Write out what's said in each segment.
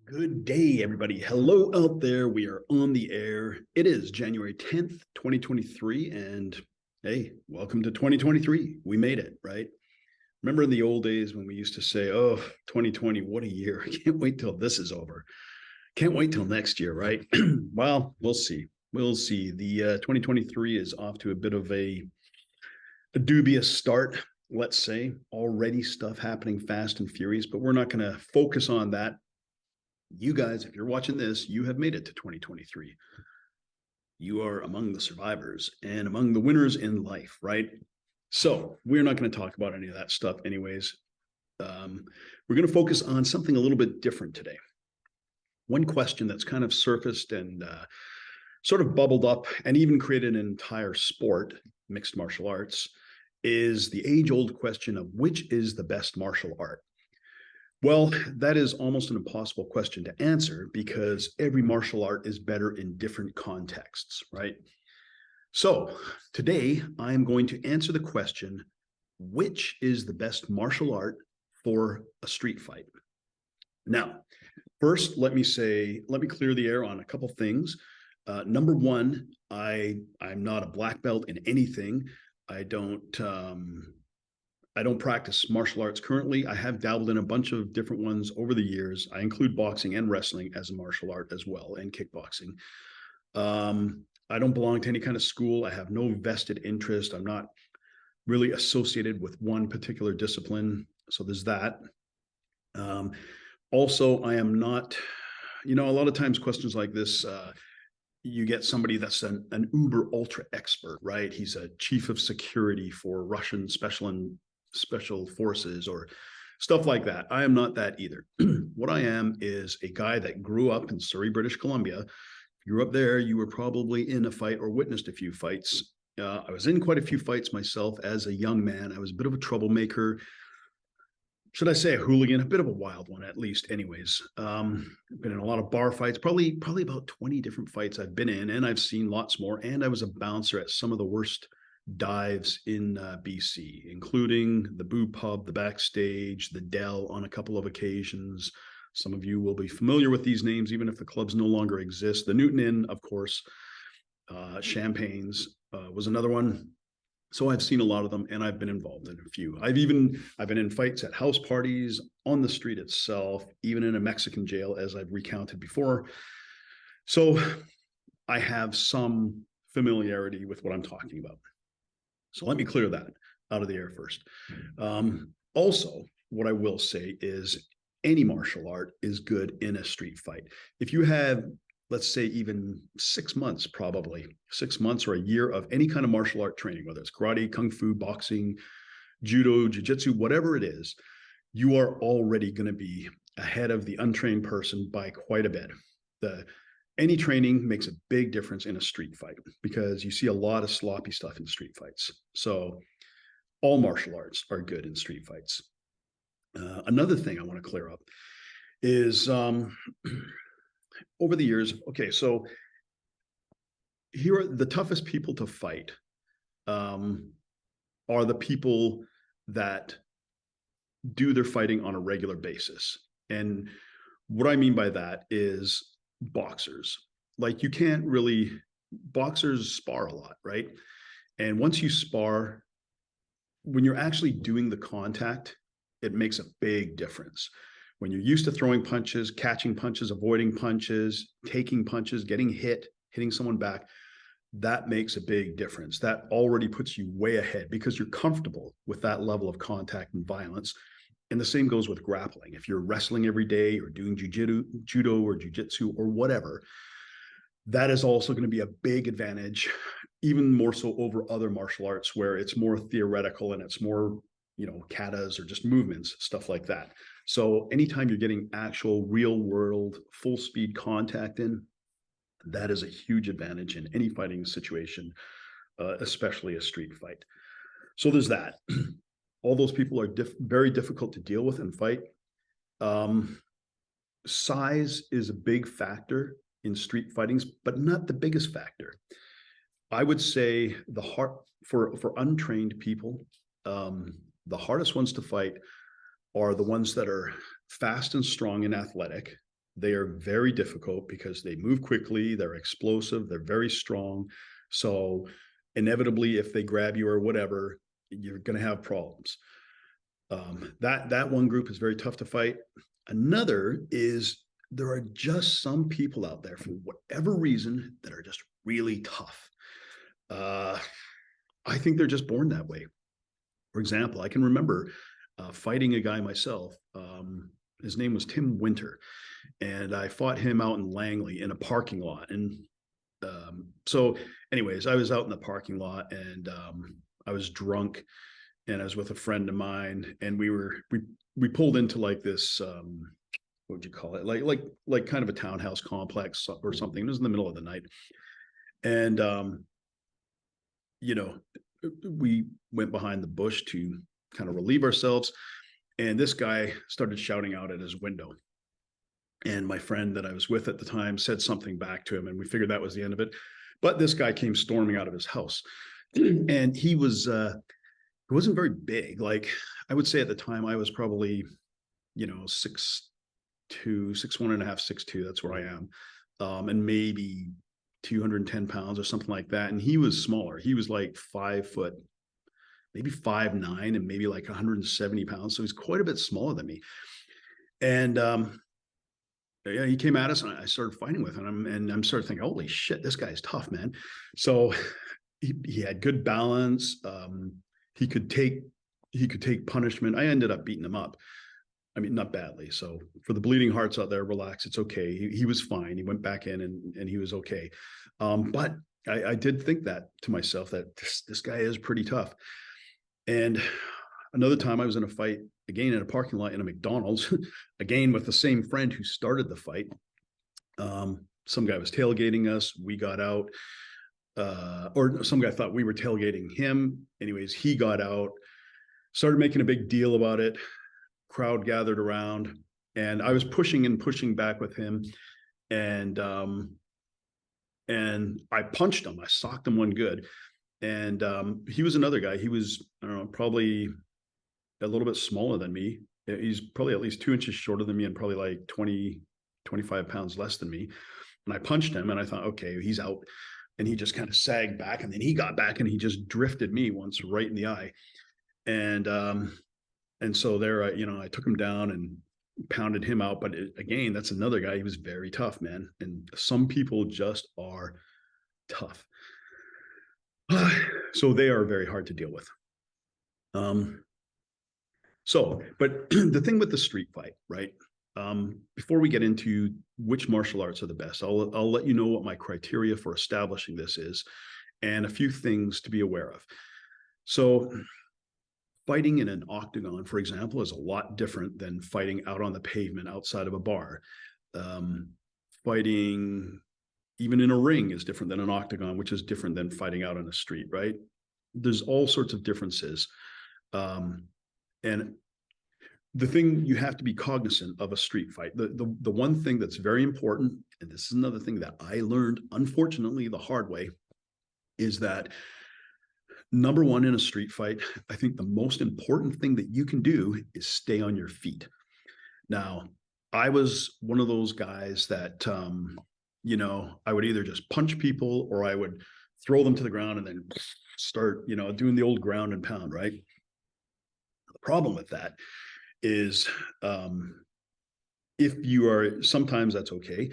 Good day, everybody. Hello out there. We are on the air. It is January 10th, 2023. And hey, welcome to 2023. We made it, right? Remember in the old days when we used to say, oh, 2020, what a year. I can't wait till this is over. Can't wait till next year, right? Well, we'll see. We'll see. The 2023 is off to a bit of a dubious start, let's say. Already stuff happening fast and furious, but we're not going to focus on that. You guys, if you're watching this, you have made it to 2023. You are among the survivors and among the winners in life, right? So we're not going to talk about any of that stuff anyways. We're going to focus on something a little bit different today. One question that's kind of surfaced and sort of bubbled up and even created an entire sport, mixed martial arts, is the age-old question of which is the best martial art? Well, that is almost an impossible question to answer because every martial art is better in different contexts, right? So today I'm going to answer the question, which is the best martial art for a street fight? Now, first, let me clear the air on a couple things. Number one, I'm not a black belt in anything. I don't practice martial arts currently. I have dabbled in a bunch of different ones over the years. I include boxing and wrestling as a martial art as well, and kickboxing. I don't belong to any kind of school. I have no vested interest. I'm not really associated with one particular discipline. So there's that. Also, I am not, a lot of times questions like this, you get somebody that's an uber ultra expert, right? He's a chief of security for Russian special forces or stuff like that. I am not that either. What I am is a guy that grew up in Surrey, British Columbia. If you grew up there, you were probably in a fight or witnessed a few fights. I was in quite a few fights myself as a young man. I was a bit of a troublemaker. Should I say a hooligan? A bit of a wild one, at least. Anyways, I've been in a lot of bar fights, probably about 20 different fights I've been in, and I've seen lots more. And I was a bouncer at some of the worst dives in BC, including the Boo Pub, the Backstage, the Dell on a couple of occasions. Some of you will be familiar with these names, even if the clubs no longer exist. The Newton Inn, of course, Champagne's was another one. So I've seen a lot of them, and I've been involved in a few. I've been in fights at house parties, on the street itself, even in a Mexican jail, as I've recounted before. So I have some familiarity with what I'm talking about. So let me clear that out of the air first. Also, what I will say is any martial art is good in a street fight. If you have, let's say, even 6 months, probably 6 months or a year of any kind of martial art training, whether it's karate, kung fu, boxing, judo, jiu-jitsu, whatever it is, you are already going to be ahead of the untrained person by quite a bit. Any training makes a big difference in a street fight because you see a lot of sloppy stuff in street fights. So all martial arts are good in street fights. Another thing I want to clear up is over the years, okay, so here are the toughest people to fight are the people that do their fighting on a regular basis. And what I mean by that is boxers. Like boxers spar a lot, right? And once you spar, when you're actually doing the contact, it makes a big difference. When you're used to throwing punches, catching punches, avoiding punches, taking punches, getting hit, hitting someone back, that makes a big difference. That already puts you way ahead because you're comfortable with that level of contact and violence. And the same goes with grappling. If you're wrestling every day or doing judo or jiu-jitsu or whatever, that is also going to be a big advantage, even more so over other martial arts where it's more theoretical and it's more, katas or just movements, stuff like that. So anytime you're getting actual real world full speed contact in, that is a huge advantage in any fighting situation, especially a street fight. So there's that. All those people are very difficult to deal with and fight. Size is a big factor in street fightings, but not the biggest factor. I would say for untrained people, the hardest ones to fight are the ones that are fast and strong and athletic, They are very difficult because they move quickly, they're explosive, they're very strong. So inevitably, if they grab you or whatever, you're going to have problems. That one group is very tough to fight. Another is there are just some people out there for whatever reason that are just really tough. I think they're just born that way. For example, I can remember fighting a guy myself. His name was Tim Winter, and I fought him out in Langley in a parking lot. And so, anyways, I was out in the parking lot, and I was drunk, and I was with a friend of mine, and we pulled into like this. What would you call it? Like kind of a townhouse complex or something. It was in the middle of the night, and you know, we went behind the bush to kind of relieve ourselves. And this guy started shouting out at his window. And my friend that I was with at the time said something back to him, and we figured that was the end of it. But this guy came storming out of his house, and he wasn't very big. Like, I would say at the time I was probably, 6'2", 6'1.5", 6'2". That's where I am, and maybe 210 pounds or something like that. And he was smaller. He was like 5 foot, maybe 5'9", and maybe like 170 pounds. So he's quite a bit smaller than me. And yeah, he came at us, and I started fighting with him, and I'm started thinking, holy shit, this guy's tough, man. So he had good balance. He could take punishment. I ended up beating him up. I mean, not badly. So for the bleeding hearts out there, relax. It's okay. He was fine. He went back in, and he was okay. But I did think that to myself, that this guy is pretty tough. And another time I was in a fight, again in a parking lot in a McDonald's, again with the same friend who started the fight. Some guy was tailgating us. We got out, or some guy thought we were tailgating him. Anyways, he got out, started making a big deal about it. Crowd gathered around, and I was pushing back with him, and I punched him. I socked him one good, and he was another guy. He was, I don't know, probably a little bit smaller than me. He's probably at least 2 inches shorter than me, and probably like 20, 25 pounds less than me. And I punched him, and I thought, okay, he's out. And he just kind of sagged back, and then he got back, and he just drifted me once right in the eye. And so there, I took him down and pounded him out. But again, that's another guy. He was very tough, man. And some people just are tough. So they are very hard to deal with. But the thing with the street fight, right? Before we get into which martial arts are the best, I'll let you know what my criteria for establishing this is, and a few things to be aware of. So fighting in an octagon, for example, is a lot different than fighting out on the pavement outside of a bar. Fighting even in a ring is different than an octagon, which is different than fighting out on the street, right? There's all sorts of differences. And the thing you have to be cognizant of a street fight, the one thing that's very important, and this is another thing that I learned, unfortunately, the hard way, is that number one, in a street fight, I think the most important thing that you can do is stay on your feet. Now, I was one of those guys that, I would either just punch people, or I would throw them to the ground and then start, doing the old ground and pound, right? The problem with that is, if you are, sometimes that's okay.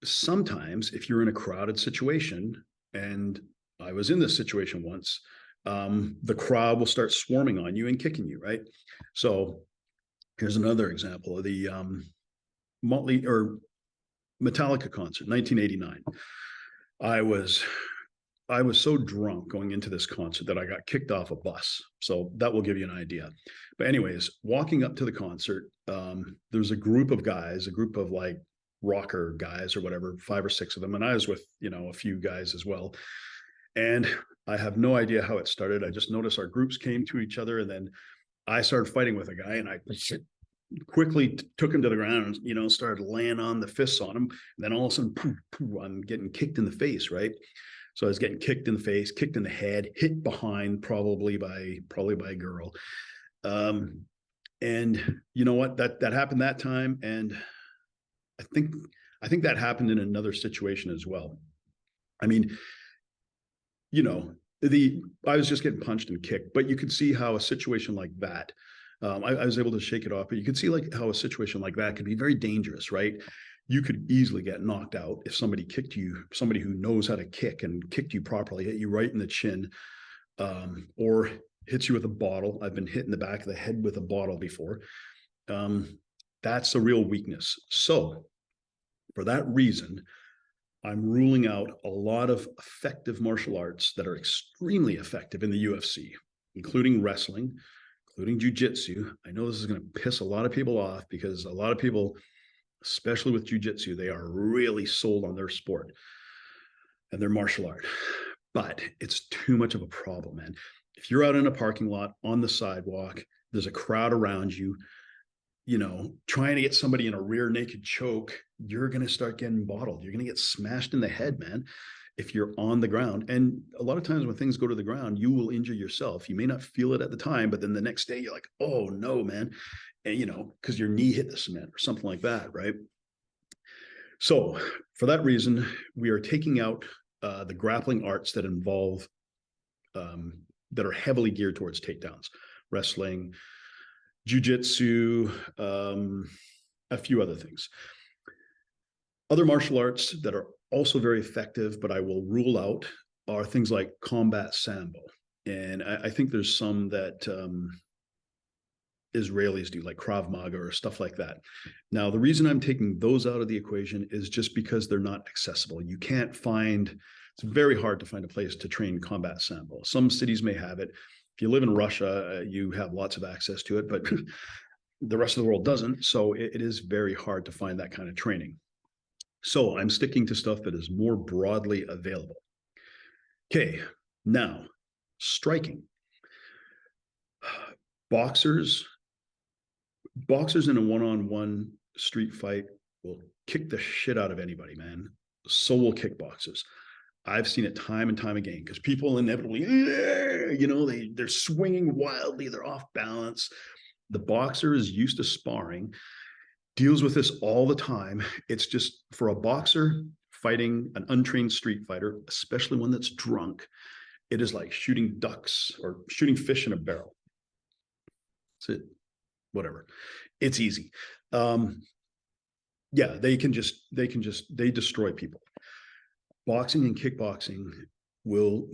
Sometimes if you're in a crowded situation, and I was in this situation once, the crowd will start swarming on you and kicking you, right? So here's another example of the Metallica concert, 1989. I was so drunk going into this concert that I got kicked off a bus. So that will give you an idea. But anyways, walking up to the concert, there's a group of guys, a group of like rocker guys or whatever, 5 or 6 of them. And I was with, a few guys as well. And I have no idea how it started. I just noticed our groups came to each other, and then I started fighting with a guy, and I quickly took him to the ground and, started laying on the fists on him. And then all of a sudden, poof, poof, I'm getting kicked in the face, right? So I was getting kicked in the face, kicked in the head, hit behind, probably by a girl. And you know what? That happened that time. And I think that happened in another situation as well. I mean, you know, I was just getting punched and kicked, but you could see how a situation like that, I was able to shake it off, but you could see like how a situation like that could be very dangerous, right? You could easily get knocked out if somebody kicked you, somebody who knows how to kick and kicked you properly, hit you right in the chin, or hits you with a bottle. I've been hit in the back of the head with a bottle before. That's a real weakness. So for that reason, I'm ruling out a lot of effective martial arts that are extremely effective in the UFC, including wrestling, including jujitsu. I know this is going to piss a lot of people off because a lot of people, especially with jujitsu, they are really sold on their sport and their martial art. But it's too much of a problem, man. If you're out in a parking lot on the sidewalk, there's a crowd around you, trying to get somebody in a rear naked choke, you're going to start getting bottled. You're going to get smashed in the head, man, if you're on the ground. And a lot of times when things go to the ground, you will injure yourself. You may not feel it at the time, but then the next day you're like, oh no, man. And, because your knee hit the cement or something like that, right? So for that reason, we are taking out the grappling arts that involve, that are heavily geared towards takedowns, wrestling, jujitsu, a few other things. Other martial arts that are also very effective, but I will rule out, are things like combat sambo. And I think there's some that Israelis do, like Krav Maga or stuff like that. Now, the reason I'm taking those out of the equation is just because they're not accessible. You can't find, it's very hard to find a place to train combat sambo. Some cities may have it. If you live in Russia, you have lots of access to it, but the rest of the world doesn't. So it is very hard to find that kind of training. So I'm sticking to stuff that is more broadly available. Okay, now striking. Boxers in a one-on-one street fight will kick the shit out of anybody, man. So will kickboxers. I've seen it time and time again because people inevitably, they're swinging wildly, they're off balance. The boxer is used to sparring, deals with this all the time. It's just, for a boxer fighting an untrained street fighter, especially one that's drunk, it is like shooting ducks or shooting fish in a barrel. That's it. Whatever. It's easy. Yeah, they destroy people. Boxing and kickboxing will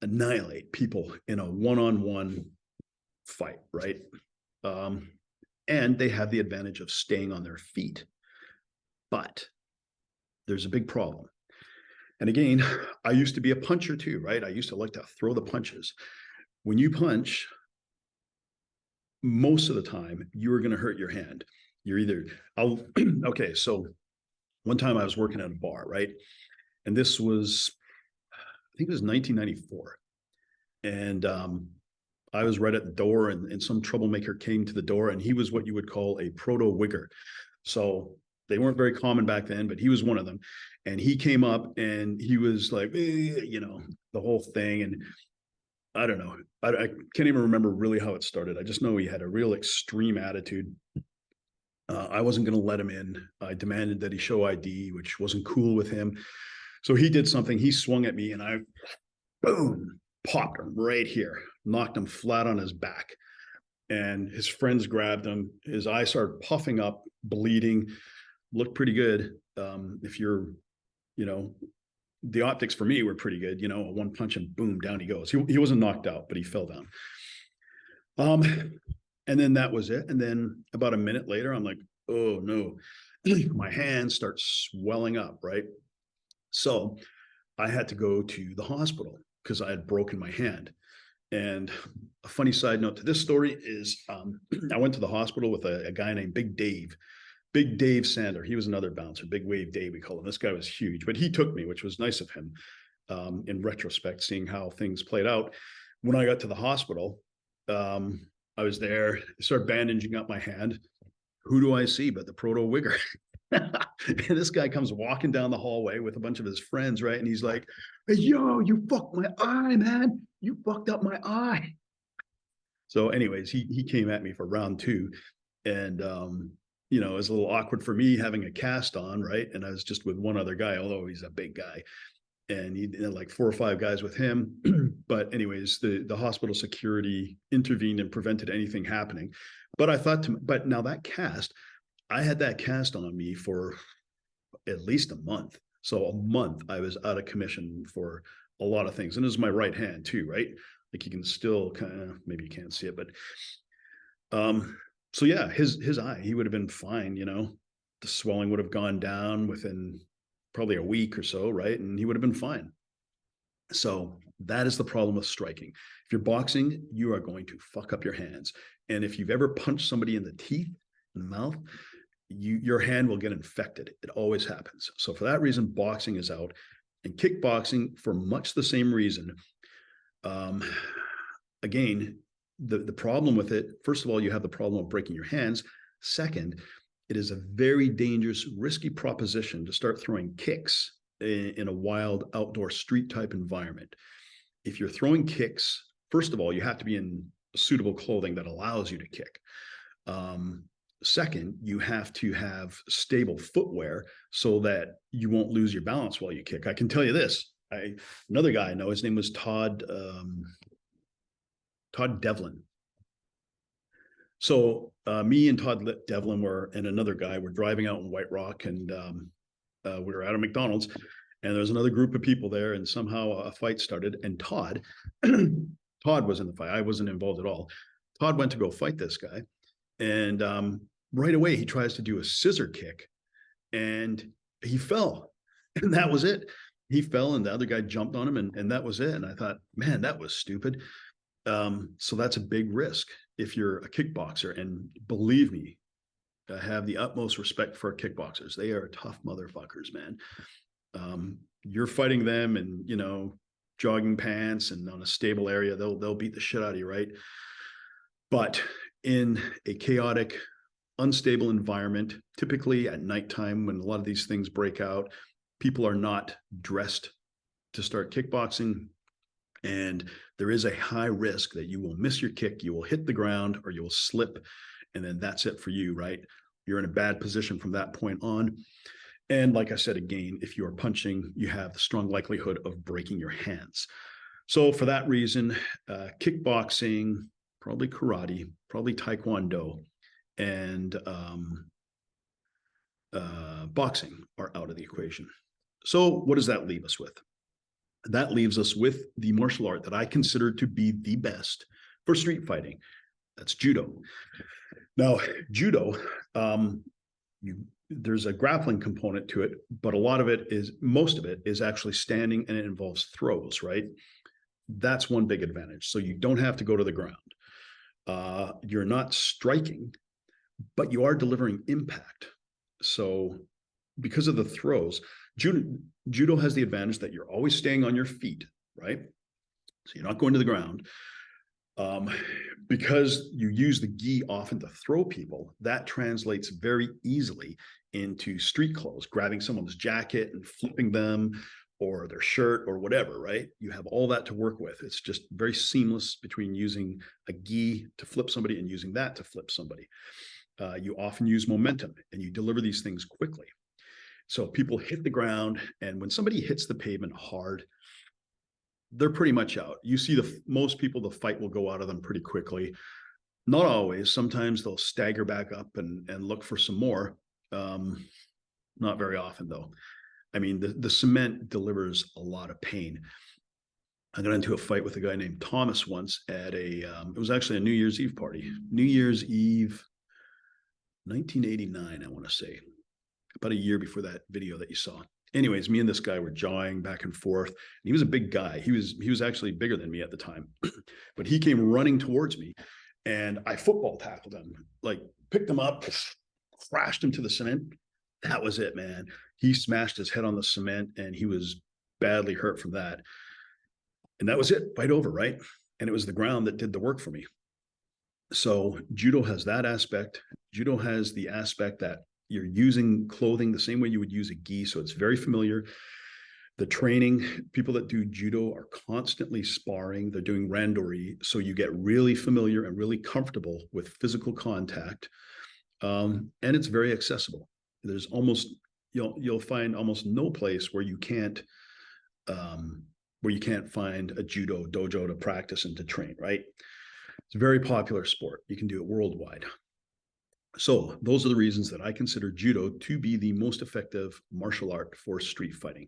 annihilate people in a one-on-one fight, right? And they have the advantage of staying on their feet. But there's a big problem. And again, I used to be a puncher too, right? I used to like to throw the punches. When you punch, most of the time, you're going to hurt your hand. You're either, okay, so one time I was working at a bar, right? And this was, I think it was 1994. And I was right at the door, and some troublemaker came to the door, and he was what you would call a proto-wigger. So they weren't very common back then, but he was one of them. And he came up and he was like, the whole thing. And I don't know. I can't even remember really how it started. I just know he had a real extreme attitude. I wasn't going to let him in. I demanded that he show ID, which wasn't cool with him. So he did something. He swung at me and I, boom, popped him right here, knocked him flat on his back. And his friends grabbed him. His eyes started puffing up, bleeding, looked pretty good. If you're, the optics for me were pretty good, a one punch and boom, down he goes. He wasn't knocked out, but he fell down. And then that was it. And then about a minute later, I'm like, oh no, my hand starts swelling up, right? So I had to go to the hospital because I had broken my hand. And a funny side note to this story is I went to the hospital with a guy named Big Dave Sander. He was another bouncer, Big Wave Dave, we call him. This guy was huge, but he took me, which was nice of him in retrospect, seeing how things played out. When I got to the hospital, I was there, started bandaging up my hand. Who do I see but the proto-wigger? And this guy comes walking down the hallway with a bunch of his friends, right? And he's like, hey, yo, you fucked my eye, man. You fucked up my eye. So anyways, he came at me for round two. And you know, it was a little awkward for me having a cast on, right? And I was just with one other guy, although he's a big guy, and he had like 4 or 5 guys with him. But anyways, the hospital security intervened and prevented anything happening. But I thought but now that cast, I had that cast on me for at least a month. So a month I was out of commission for a lot of things. And this is my right hand too, right? Like you can still kind of, maybe you can't see it, but so yeah, his eye, he would have been fine, you know. The swelling would have gone down within probably a week or so, right? And he would have been fine. So that is the problem with striking. If you're boxing, you are going to fuck up your hands. And if you've ever punched somebody in the teeth, in the mouth, your hand will get infected. It always happens. So for that reason, boxing is out. And kickboxing, for much the same reason. Again, the problem with it, first of all, you have the problem of breaking your hands. Second, it is a very dangerous, risky proposition to start throwing kicks in a wild outdoor street type environment. If you're throwing kicks, first of all, you have to be in suitable clothing that allows you to kick. Second, you have to have stable footwear so that you won't lose your balance while you kick. I can tell you this. Another guy I know, his name was Todd Devlin. So me and Todd Devlin and another guy were driving out in White Rock, and we were at a McDonald's, and there was another group of people there, and somehow a fight started. And Todd was in the fight. I wasn't involved at all. Todd went to go fight this guy, and right away he tries to do a scissor kick, and he fell, and that was it. He fell, and the other guy jumped on him, and that was it. And I thought, man, that was stupid. So that's a big risk if you're a kickboxer. And believe me, I have the utmost respect for kickboxers. They are tough motherfuckers, man. You're fighting them and, you know, jogging pants and on a stable area, they'll beat the shit out of you, right? But in a chaotic, unstable environment, typically at nighttime when a lot of these things break out, people are not dressed to start kickboxing. And there is a high risk that you will miss your kick, you will hit the ground, or you will slip, and then that's it for you, right? You're in a bad position from that point on. And like I said, again, if you are punching, you have the strong likelihood of breaking your hands. So for that reason, kickboxing, probably karate, probably taekwondo, and boxing are out of the equation. So what does that leave us with? That leaves us with the martial art that I consider to be the best for street fighting. That's judo. Now, judo, there's a grappling component to it, but most of it is actually standing, and it involves throws, right? That's one big advantage. So you don't have to go to the ground. You're not striking, but you are delivering impact. So because of the throws, judo has the advantage that you're always staying on your feet, right? So you're not going to the ground. Because you use the gi often to throw people, that translates very easily into street clothes, grabbing someone's jacket and flipping them, or their shirt or whatever, right? You have all that to work with. It's just very seamless between using a gi to flip somebody and using that to flip somebody. You often use momentum, and you deliver these things quickly. So people hit the ground, and when somebody hits the pavement hard, they're pretty much out. You see most people, the fight will go out of them pretty quickly. Not always. Sometimes they'll stagger back up and look for some more. Not very often, though. I mean, the cement delivers a lot of pain. I got into a fight with a guy named Thomas once at it was actually a New Year's Eve party. New Year's Eve, 1989, I want to say. About a year before that video that you saw. Anyways, me and this guy were jawing back and forth. And he was a big guy. He was actually bigger than me at the time. But he came running towards me, and I football tackled him, like picked him up, crashed him to the cement. That was it, man. He smashed his head on the cement, and he was badly hurt from that. And that was it, fight over, right? And it was the ground that did the work for me. So judo has that aspect. Judo has the aspect that you're using clothing the same way you would use a gi, so it's very familiar. The training, people that do judo are constantly sparring. They're doing randori, so you get really familiar and really comfortable with physical contact. And it's very accessible. There's almost you'll find almost no place where you can't find a judo dojo to practice and to train, right? It's a very popular sport. You can do it worldwide. So those are the reasons that I consider judo to be the most effective martial art for street fighting.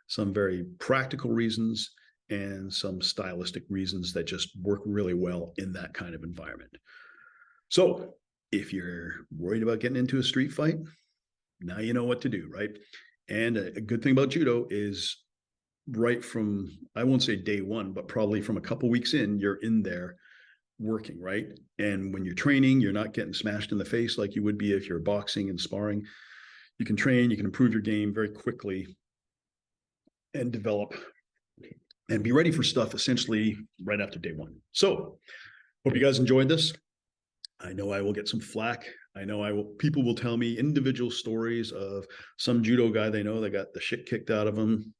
Some very practical reasons and some stylistic reasons that just work really well in that kind of environment. So if you're worried about getting into a street fight, now you know what to do, right? And a good thing about judo is right from, I won't say day one, but probably from a couple weeks in, you're in there working, right? And when you're training, you're not getting smashed in the face like you would be if you're boxing and sparring. You can train, you can improve your game very quickly and develop and be ready for stuff essentially right after day one. So hope you guys enjoyed this. I know I will get some flack. I know people will tell me individual stories of some judo guy they know that got the shit kicked out of him.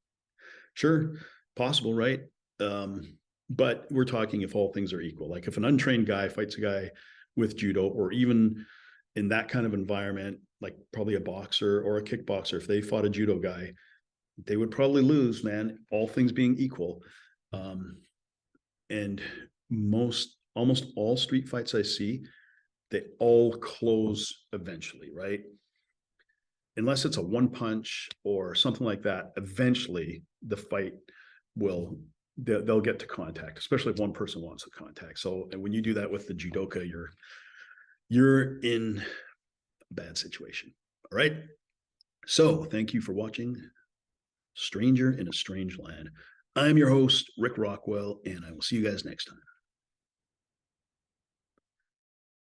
Sure, possible, right? But we're talking if all things are equal. Like if an untrained guy fights a guy with judo, or even in that kind of environment, like probably a boxer or a kickboxer, if they fought a judo guy, they would probably lose, man, all things being equal. And almost all street fights I see, they all close eventually, right? Unless it's a one punch or something like that, eventually the fight they'll get to contact, especially if one person wants to contact. So when you do that with the judoka, you're in a bad situation. All right. So thank you for watching Stranger in a Strange Land. I'm your host, Rick Rockwell, and I will see you guys next time.